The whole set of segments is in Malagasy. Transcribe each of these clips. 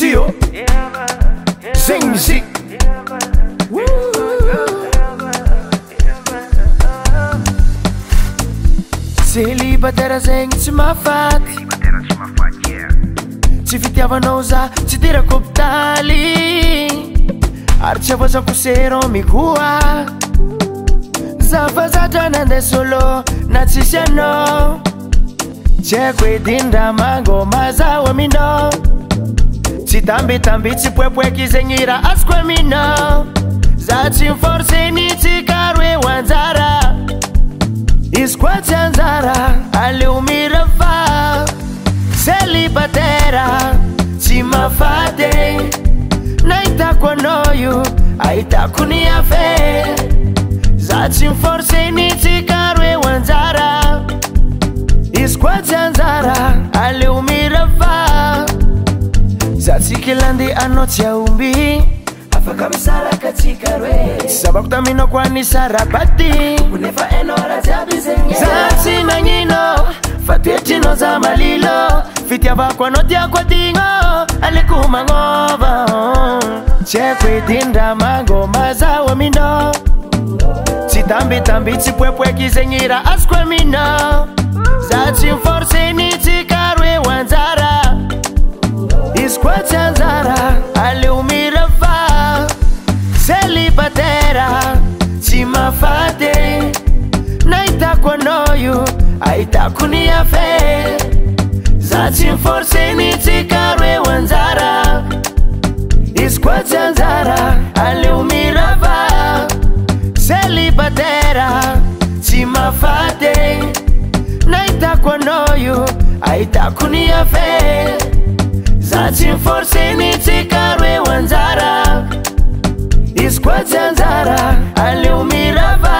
Tio Zing musique Célibataire zegny tsy mafaty tsy fitiavanao za tsy tirako hôpitaly ary tsy avazako mikoa zafazatra nandeha solo na tsisy anao tsy haiko edindra mango mazao aminao tsy tambitamby tsy poepoeky zegny raha azoko aminao za tsy miforce ny tsikaro eo anjara izy koa tsy anjara aleo mirafa célibataire tsy mafaty nahitako anao io ahitako ny afe za tsy miforce ny tsikaro eo anjara izy koa tsy anjara aleo mirafa za tsy kilande anao tsy aomby afaka misaraka tsikaro e sabako taminao koa ny sarabady nefa enao raha jiaby zegny za tsy nagnino fa toetrinao za malilo fitiavako anao tiako adigno aleko magnova tsy haiko edindra mango mazao aminao tsy tambitamby tsy poepoeky zegny raha azoko aminao za tsy miforce ny tsikaro eo anjara izy koa tsy anjara aleo mirafa célibataire tsy mafaty nahitako anao io ahitako ny afe za tsy miforce ny tsikaro eo anjara izy koa tsy anjara aleo mirafa célibataire tsy mafaty nahitako anao io ahitako ny afe za tsy miforce ny tsikaro eo anjara izy koa tsy anjara aleo mirafa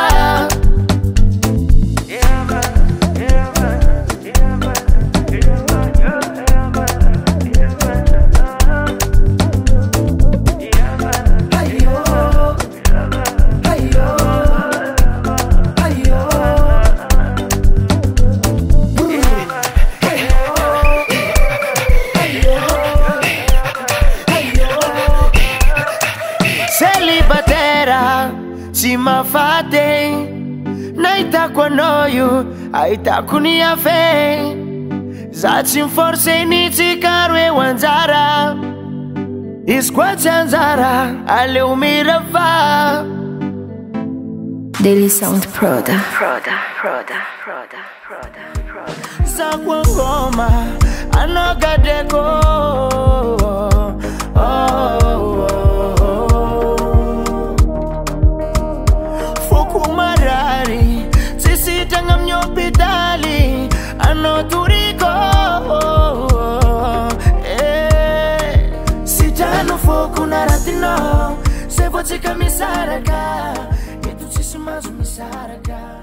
tsy mafaty nahitako anao io ahitako ny afe za tsy miforce ny tsikaro eo anjara izy koa tsy anjara aleo mirafa Daily Sound Proda zako ngoma anao gadeko marari sisitanga mnyopitali anoturiko sitano foku naratino sevotsika misaraka etu sisimazu misaraka